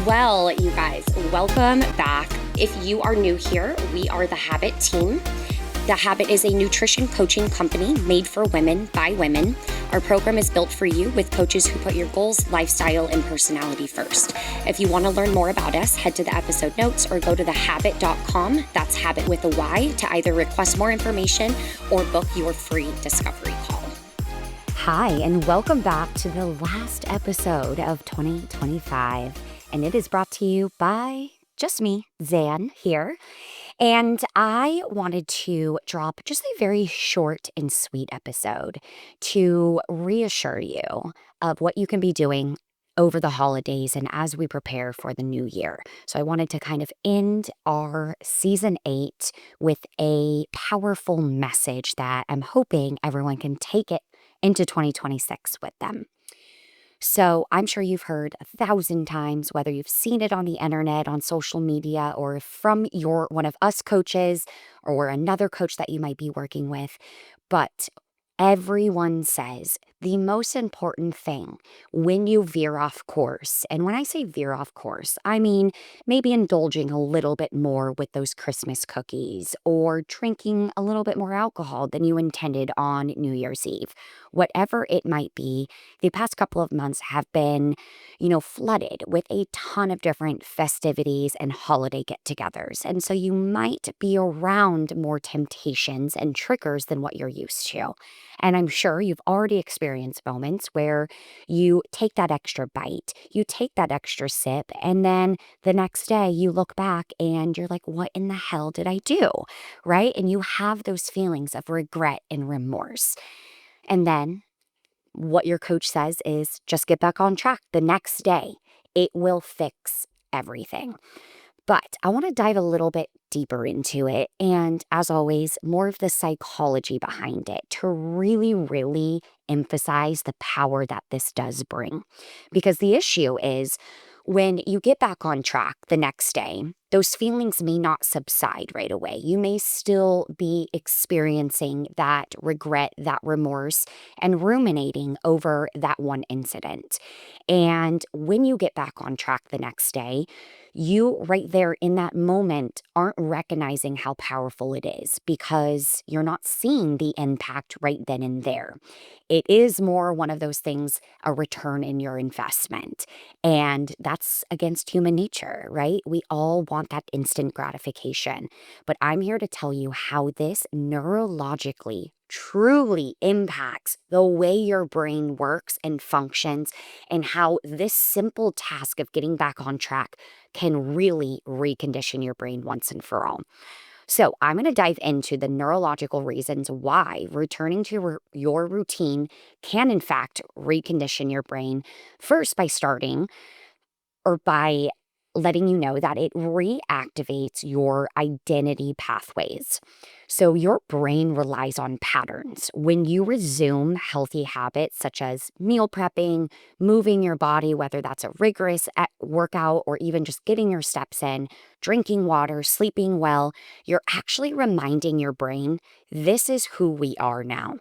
Well, you guys, welcome back. If you are new here, we are the Habit team. The Habit is a nutrition coaching company made for women by women. Our program is built for you with coaches who put your goals, lifestyle, and personality first. If you want to learn more about us, head to the episode notes or go to thehabit.com. That's habit with a Y to either request more information or book your free discovery call. Hi, and welcome back to the last episode of 2025. And it is brought to you by just me, Zan, here. And I wanted to drop just a very short and sweet episode to reassure you of what you can be doing over the holidays and as we prepare for the new year. So I wanted to kind of end our season 8 with a powerful message that I'm hoping everyone can take it into 2026 with them. So I'm sure you've heard 1,000 times, whether you've seen it on the internet, on social media, or from one of us coaches or another coach that you might be working with. But everyone says the most important thing when you veer off course, and when I say veer off course, I mean maybe indulging a little bit more with those Christmas cookies or drinking a little bit more alcohol than you intended on New Year's Eve. Whatever it might be, the past couple of months have been, flooded with a ton of different festivities and holiday get-togethers. And so you might be around more temptations and triggers than what you're used to. And I'm sure you've already experienced moments where you take that extra bite, you take that extra sip, and then the next day you look back and you're like, what in the hell did I do? Right? And you have those feelings of regret and remorse. And then what your coach says is just get back on track the next day. It will fix everything. But I want to dive a little bit deeper into it. And as always, more of the psychology behind it to really, really emphasize the power that this does bring. Because the issue is when you get back on track the next day, those feelings may not subside right away. You may still be experiencing that regret, that remorse, and ruminating over that one incident. And when you get back on track the next day, you right there in that moment aren't recognizing how powerful it is because you're not seeing the impact right then and there. It is more one of those things, a return in your investment. And that's against human nature, right? We all want that instant gratification. But I'm here to tell you how this neurologically truly impacts the way your brain works and functions, and how this simple task of getting back on track can really recondition your brain once and for all. So I'm going to dive into the neurological reasons why returning to your routine can in fact recondition your brain. First, by letting you know that it reactivates your identity pathways. So your brain relies on patterns. When you resume healthy habits such as meal prepping, moving your body, whether that's a rigorous workout or even just getting your steps in, drinking water, sleeping well, you're actually reminding your brain, this is who we are now.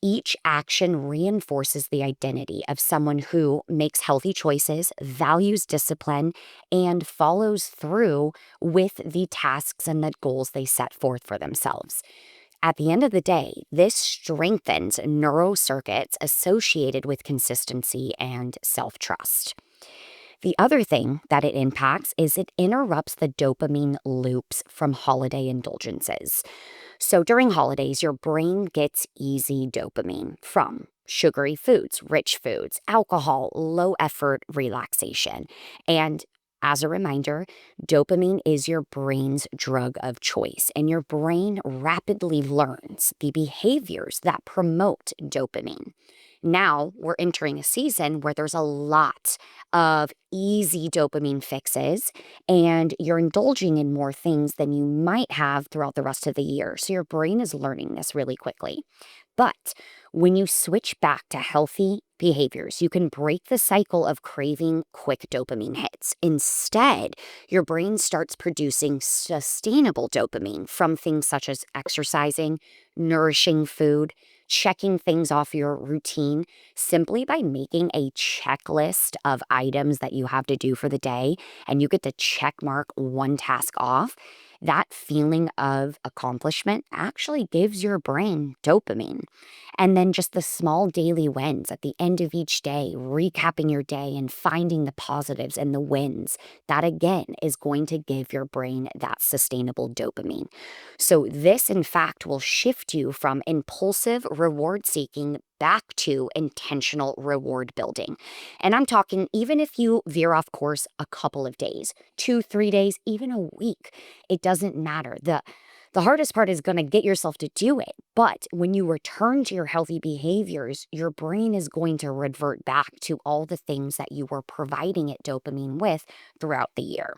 Each action reinforces the identity of someone who makes healthy choices, values discipline, and follows through with the tasks and the goals they set forth for themselves. At the end of the day, this strengthens neurocircuits associated with consistency and self-trust. The other thing that it impacts is it interrupts the dopamine loops from holiday indulgences. So during holidays, your brain gets easy dopamine from sugary foods, rich foods, alcohol, low effort relaxation. And as a reminder, dopamine is your brain's drug of choice, and your brain rapidly learns the behaviors that promote dopamine. Now we're entering a season where there's a lot of easy dopamine fixes, and you're indulging in more things than you might have throughout the rest of the year. So your brain is learning this really quickly. But when you switch back to healthy behaviors, you can break the cycle of craving quick dopamine hits. Instead, your brain starts producing sustainable dopamine from things such as exercising, nourishing food, checking things off your routine simply by making a checklist of items that you have to do for the day, and you get to check mark one task off. That feeling of accomplishment actually gives your brain dopamine. And then just the small daily wins at the end of each day, recapping your day and finding the positives and the wins, that again is going to give your brain that sustainable dopamine. So, this in fact will shift you from impulsive reward seeking back to intentional reward building. And I'm talking even if you veer off course a couple of days, 2, 3 days, even a week, it doesn't matter. The hardest part is going to get yourself to do it. But when you return to your healthy behaviors, your brain is going to revert back to all the things that you were providing it dopamine with throughout the year.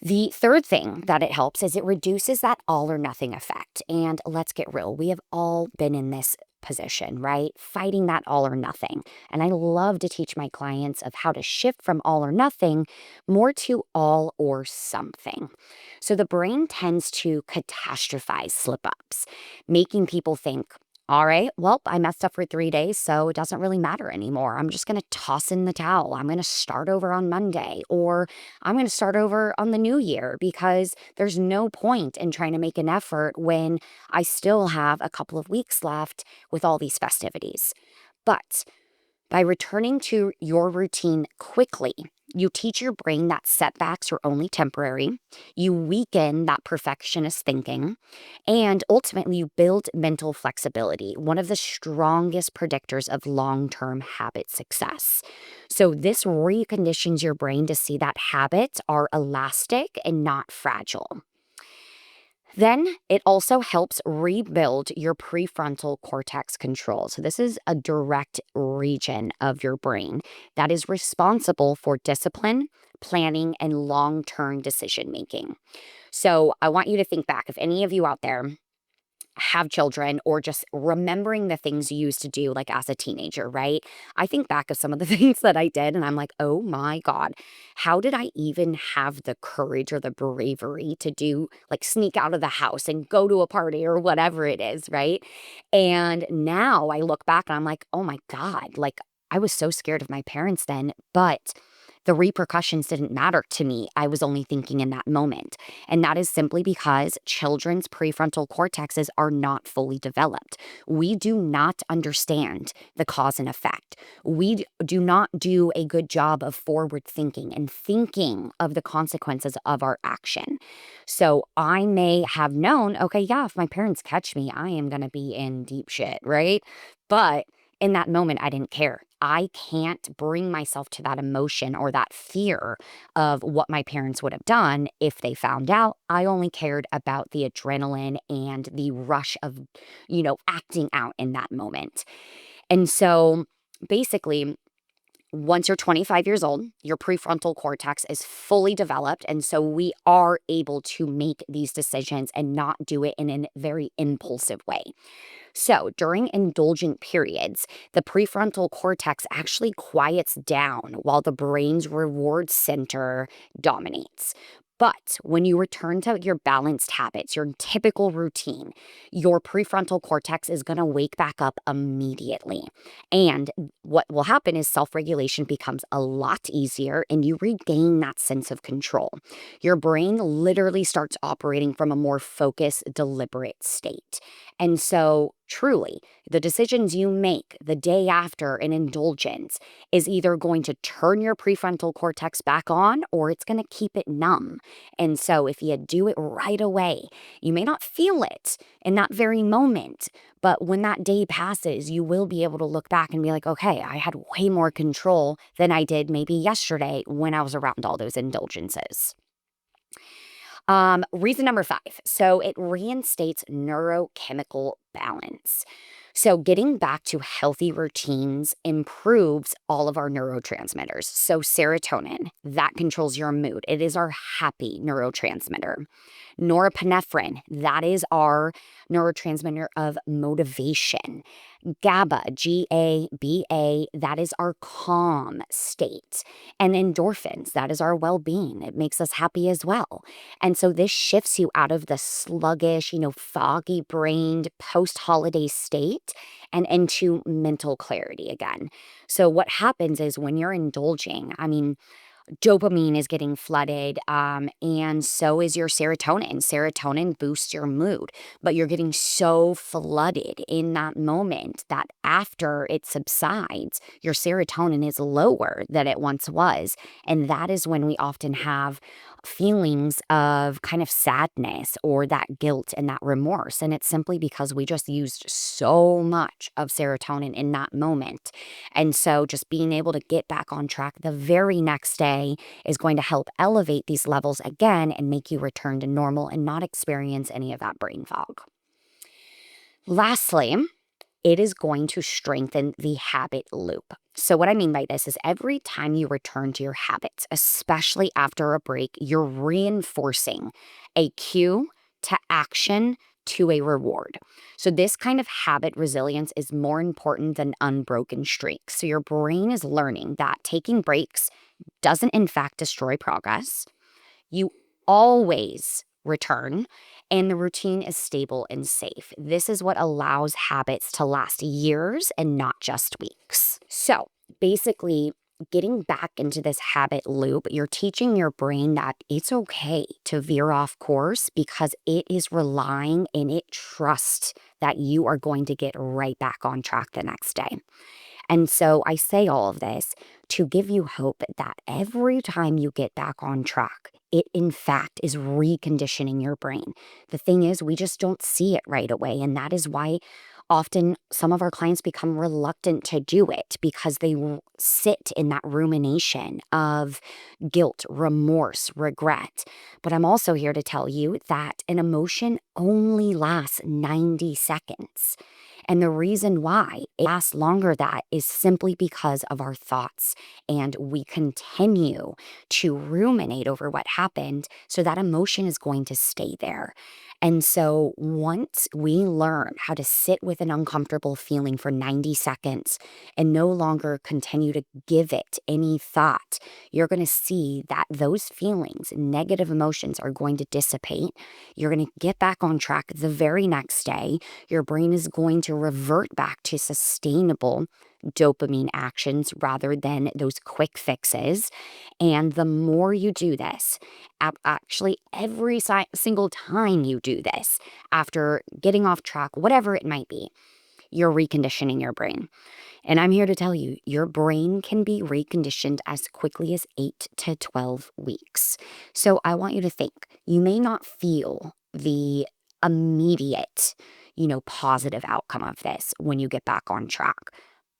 The third thing that it helps is it reduces that all or nothing effect. And let's get real, we have all been in this position, right? Fighting that all or nothing. And I love to teach my clients of how to shift from all or nothing more to all or something. So the brain tends to catastrophize slip ups, making people think, all right, well, I messed up for 3 days, so it doesn't really matter anymore. I'm just going to toss in the towel. I'm going to start over on Monday, or I'm going to start over on the new year because there's no point in trying to make an effort when I still have a couple of weeks left with all these festivities. But by returning to your routine quickly, you teach your brain that setbacks are only temporary, you weaken that perfectionist thinking, and ultimately you build mental flexibility, one of the strongest predictors of long-term habit success. So this reconditions your brain to see that habits are elastic and not fragile. Then it also helps rebuild your prefrontal cortex control. So, this is a direct region of your brain that is responsible for discipline, planning, and long term decision making. So, I want you to think back if any of you out there have children or just remembering the things you used to do like as a teenager, right? I think back of some of the things that I did and I'm like, oh my God, how did I even have the courage or the bravery to do like sneak out of the house and go to a party or whatever it is, right? And now I look back and I'm like, oh my God, like I was so scared of my parents then, but the repercussions didn't matter to me. I was only thinking in that moment. And that is simply because children's prefrontal cortexes are not fully developed. We do not understand the cause and effect. We do not do a good job of forward thinking and thinking of the consequences of our action. So I may have known, okay, yeah, if my parents catch me, I am going to be in deep shit, right? But in that moment, I didn't care. I can't bring myself to that emotion or that fear of what my parents would have done if they found out. I only cared about the adrenaline and the rush of, acting out in that moment. And so basically, once you're 25 years old, your prefrontal cortex is fully developed. And so we are able to make these decisions and not do it in a very impulsive way. So, during indulgent periods, the prefrontal cortex actually quiets down while the brain's reward center dominates. But when you return to your balanced habits, your typical routine, your prefrontal cortex is going to wake back up immediately. And what will happen is self regulation becomes a lot easier and you regain that sense of control. Your brain literally starts operating from a more focused, deliberate state. And so, truly, the decisions you make the day after an indulgence is either going to turn your prefrontal cortex back on or it's going to keep it numb. And so, if you do it right away, you may not feel it in that very moment, but when that day passes, you will be able to look back and be like, okay, I had way more control than I did maybe yesterday when I was around all those indulgences. Reason number 5. So it reinstates neurochemical balance. So getting back to healthy routines improves all of our neurotransmitters. So serotonin, that controls your mood. It is our happy neurotransmitter. Norepinephrine, that is our neurotransmitter of motivation. GABA, GABA, that is our calm state. And endorphins, that is our well being. It makes us happy as well. And so this shifts you out of the sluggish, foggy brained, post-holiday state and into mental clarity again. So what happens is when you're indulging, dopamine is getting flooded, and so is your serotonin. Serotonin boosts your mood, but you're getting so flooded in that moment that after it subsides, your serotonin is lower than it once was. And that is when we often have feelings of kind of sadness or that guilt and that remorse. And it's simply because we just used so much of serotonin in that moment. And so just being able to get back on track the very next day is going to help elevate these levels again and make you return to normal and not experience any of that brain fog. Lastly, it is going to strengthen the habit loop. So, what I mean by this is every time you return to your habits, especially after a break, you're reinforcing a cue to action to a reward. So, this kind of habit resilience is more important than unbroken streaks. So, your brain is learning that taking breaks doesn't, in fact, destroy progress. You always return, and the routine is stable and safe. This is what allows habits to last years and not just weeks. So basically, getting back into this habit loop, you're teaching your brain that it's okay to veer off course because it is relying and it trusts that you are going to get right back on track the next day. And so I say all of this to give you hope that every time you get back on track, it in fact is reconditioning your brain. The thing is, we just don't see it right away. And that is why often some of our clients become reluctant to do it because they sit in that rumination of guilt, remorse, regret. But I'm also here to tell you that an emotion only lasts 90 seconds. And the reason why it lasts longer that is simply because of our thoughts. And we continue to ruminate over what happened. So that emotion is going to stay there. And so once we learn how to sit with an uncomfortable feeling for 90 seconds and no longer continue to give it any thought, you're going to see that those feelings, negative emotions, are going to dissipate. You're going to get back on track the very next day. Your brain is going to revert back to sustainable dopamine actions rather than those quick fixes. And the more you do this, actually every single time you do this, after getting off track, whatever it might be, you're reconditioning your brain. And I'm here to tell you, your brain can be reconditioned as quickly as 8 to 12 weeks. So I want you to think, you may not feel the immediate, positive outcome of this when you get back on track.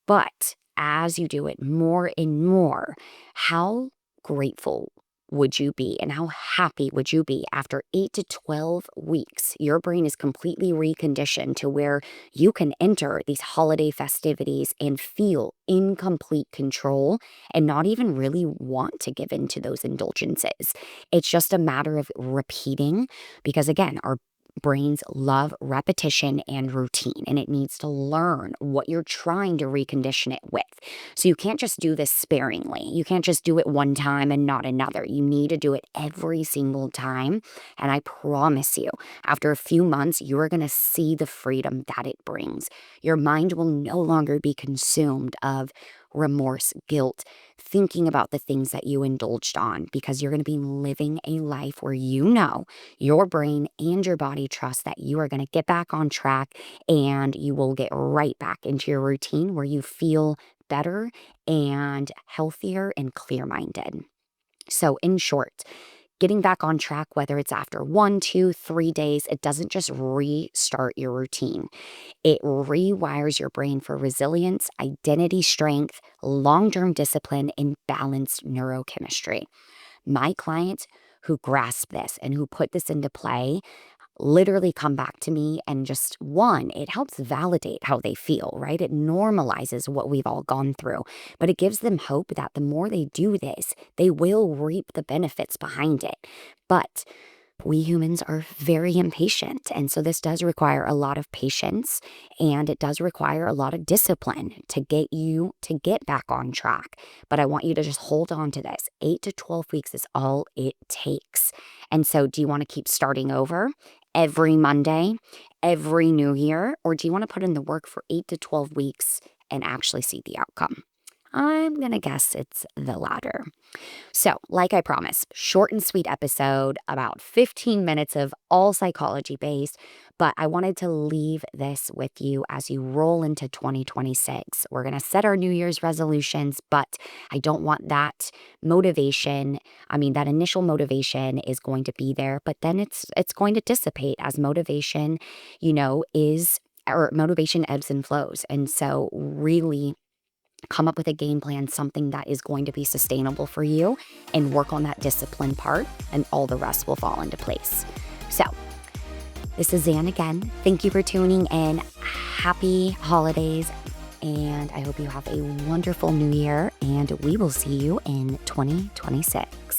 But as you do it more and more, how grateful would you be and how happy would you be after 8 to 12 weeks? Your brain is completely reconditioned to where you can enter these holiday festivities and feel in complete control and not even really want to give in to those indulgences. It's just a matter of repeating because, again, our brains love repetition and routine, and it needs to learn what you're trying to recondition it with. So you can't just do this sparingly. You can't just do it one time and not another. You need to do it every single time. And I promise you, after a few months, you are going to see the freedom that it brings. Your mind will no longer be consumed of remorse, guilt, thinking about the things that you indulged on, because you're going to be living a life where your brain and your body trust that you are going to get back on track and you will get right back into your routine where you feel better and healthier and clear-minded. So in short, getting back on track, whether it's after 1, 2, 3 days, it doesn't just restart your routine. It rewires your brain for resilience, identity strength, long-term discipline, and balanced neurochemistry. My clients who grasp this and who put this into play literally come back to me and just it helps validate how they feel, right? It normalizes what we've all gone through, but it gives them hope that the more they do this, they will reap the benefits behind it. But we humans are very impatient. And so this does require a lot of patience and it does require a lot of discipline to get you to get back on track. But I want you to just hold on to this. 8 to 12 weeks is all it takes. And so do you want to keep starting over every Monday, every new year? Or do you want to put in the work for 8 to 12 weeks and actually see the outcome? I'm going to guess it's the latter. So, like I promised, short and sweet episode, about 15 minutes of all psychology based, but I wanted to leave this with you as you roll into 2026. We're going to set our New Year's resolutions, but I don't want that motivation. That initial motivation is going to be there, but then it's going to dissipate as motivation, motivation ebbs and flows. And so really come up with a game plan, something that is going to be sustainable for you, and work on that discipline part, and all the rest will fall into place. So, this is Zan again. Thank you for tuning in. Happy holidays, and I hope you have a wonderful new year, and we will see you in 2026.